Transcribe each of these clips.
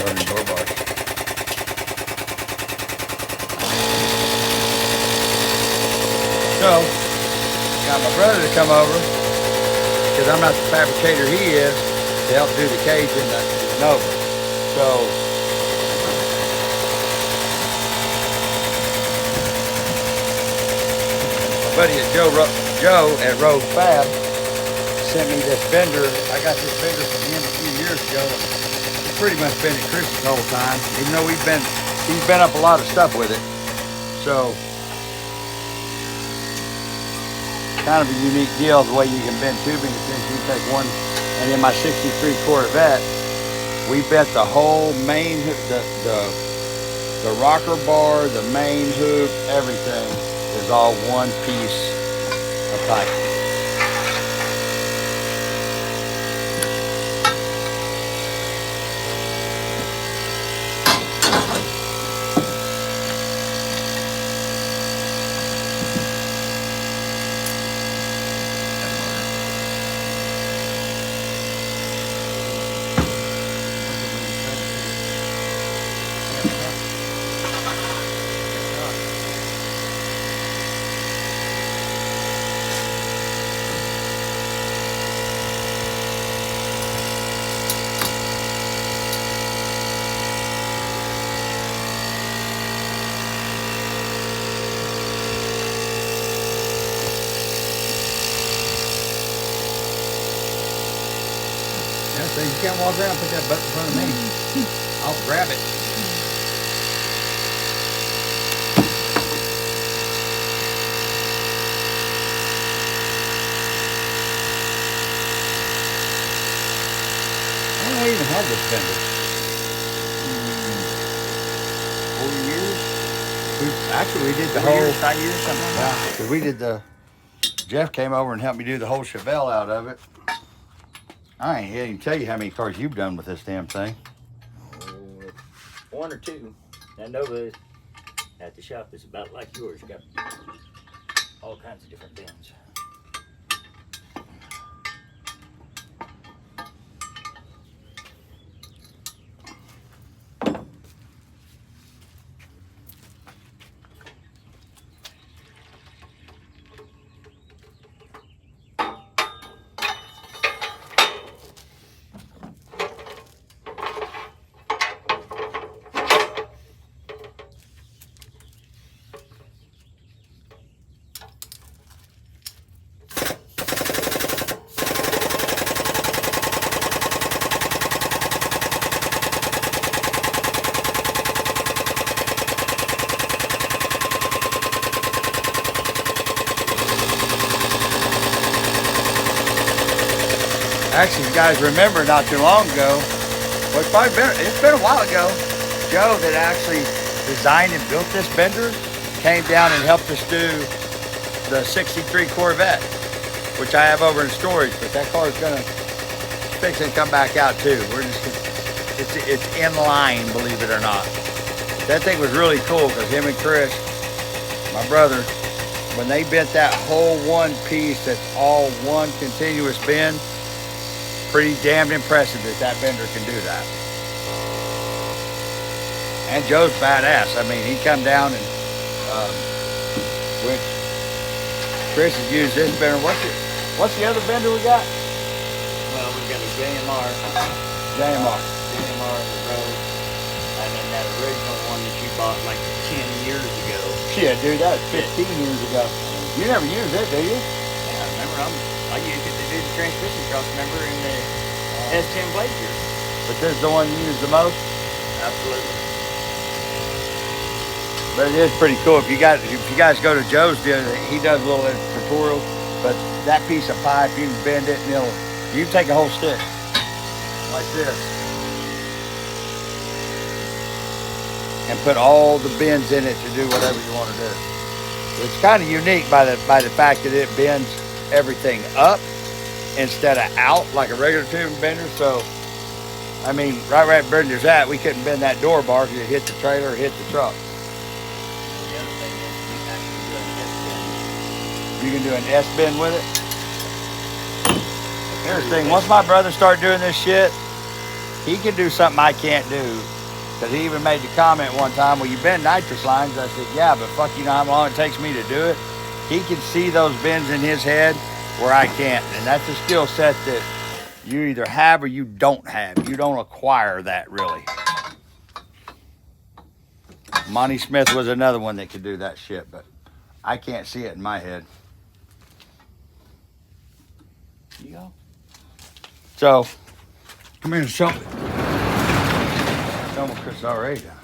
running door bars. So, got my brother to come over, because I'm not the fabricator he is, to help do the cage and the Nova. So, my buddy Joe at Rogue Fab sent me this bender. I got this bender from him a few years ago. It's pretty much been at Chris's the whole time, even though he's been up a lot of stuff with it. So, kind of a unique deal the way you can bend tubing. You take one, and in my '63 Corvette, we bent the whole main hoop, the rocker bar, the main hoop, everything is all one piece of pipe. So you can't walk around and put that butt in front of me. I'll grab it. I don't even have this bender. 4 years? Actually, we did the whole 5 years, something like that. Yeah, because we did Jeff came over and helped me do the whole Chevelle out of it. I ain't even tell you how many cars you've done with this damn thing. One or two. That Nova at the shop is about like yours. You got all kinds of different bends. Actually, you guys remember not too long ago, well, it's been a while ago, Joe that actually designed and built this bender came down and helped us do the '63 Corvette, which I have over in storage, but that car is gonna fix and come back out too. It's in line, believe it or not. That thing was really cool because him and Chris, my brother, when they bent that whole one piece that's all one continuous bend, pretty damn impressive that bender can do that. And Joe's badass. I mean, he come down and which Chris has used this bender. What's the other bender we got? Well, we've got a JMR. JMR. JMR the Rogue. And then that original one that you bought like 10 years ago. Yeah, dude, that was 15 years ago. You never used it, do you? Yeah, I remember I used it to do the transmission cross, remember, in the S10 Blazer. But this is the one you use the most? Absolutely. But it is pretty cool. If you guys go to Joe's deal, he does little tutorials. But that piece of pipe, you can bend it and you can take a whole stick like this and put all the bends in it to do whatever you want to do. It's kind of unique by the fact that it bends everything up instead of out like a regular tubing bender. So, I mean, right where that bender's at, we couldn't bend that door bar because it hit the trailer or hit the truck. The other thing is you can actually do an S-bend. You can do an S-bend with it. Here's the thing, once my brother started doing this shit, he can do something I can't do Because he even made the comment one time, well, you bend nitrous lines. I said, yeah, but fuck, you know how long it takes me to do it? He can see those bends in his head where I can't. And that's a skill set that you either have or you don't have. You don't acquire that, really. Monty Smith was another one that could do that shit, but I can't see it in my head. You go. So, come here and show me. Show me Chris already done.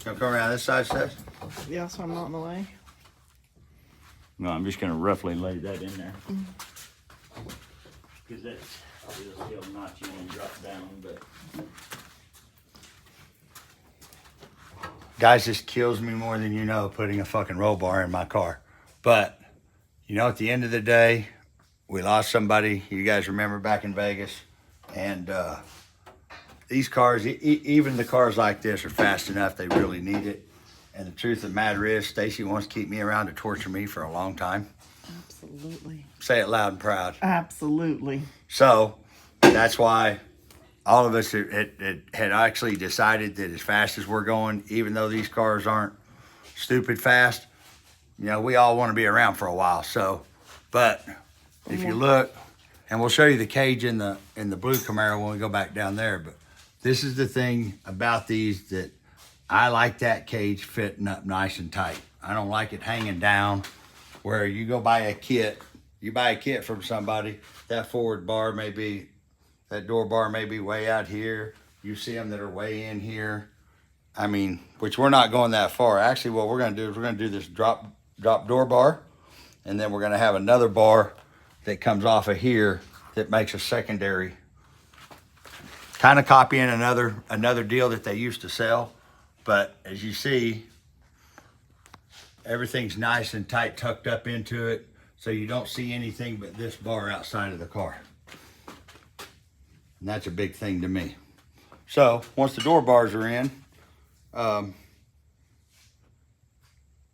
Come around this side, Steph? Yeah, so I'm not in the way. No, I'm just gonna roughly lay that in there. Because that's, I'll still notch in and drop down, but. Guys, this kills me more than you know, putting a fucking roll bar in my car. But, you know, at the end of the day, we lost somebody. You guys remember back in Vegas. And these cars, even the cars like this are fast enough. They really need it. And the truth of the matter is, Stacy wants to keep me around to torture me for a long time. Absolutely. Say it loud and proud. Absolutely. So, that's why all of us had actually decided that as fast as we're going, even though these cars aren't stupid fast, you know, we all want to be around for a while. So, but if you look, and we'll show you the cage in the blue Camaro when we go back down there, but this is the thing about these that I like that cage fitting up nice and tight. I don't like it hanging down where you go buy a kit, you buy a kit from somebody, that forward bar may be, that door bar may be way out here. You see them that are way in here. I mean, which we're not going that far. Actually, what we're gonna do is we're gonna do this drop door bar, and then we're gonna have another bar that comes off of here that makes a secondary. Kind of copying another deal that they used to sell. But as you see, everything's nice and tight tucked up into it, so you don't see anything but this bar outside of the car. And that's a big thing to me. So once the door bars are in,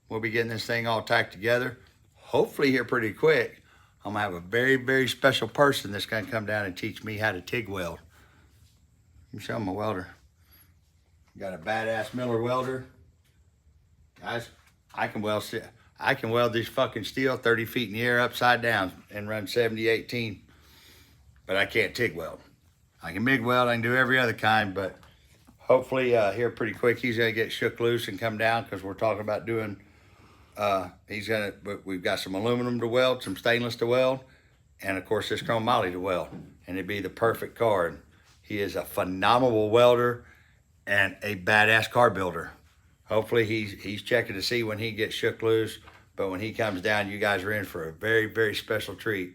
we'll be getting this thing all tacked together. Hopefully here pretty quick. I'm gonna have a very, very special person that's gonna come down and teach me how to TIG weld. Let me show my welder. Got a badass Miller welder. Guys, I can weld this fucking steel 30 feet in the air upside down and run 70-18. But I can't TIG weld. I can MIG weld, I can do every other kind, but hopefully here pretty quick he's gonna get shook loose and come down, because we're talking about doing, we've got some aluminum to weld, some stainless to weld, and of course this chrome moly to weld, and it'd be the perfect car. And he is a phenomenal welder and a badass car builder. Hopefully he's checking to see when he gets shook loose, but when he comes down, you guys are in for a very, very special treat.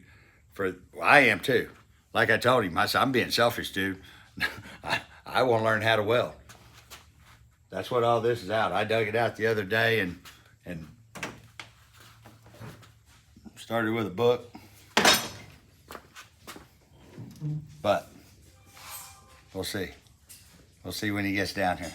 Well, I am too. Like I told him, I said, I'm being selfish, dude. I want to learn how to weld. That's what all this is out. I dug it out the other day and started with a book. But we'll see. We'll see when he gets down here.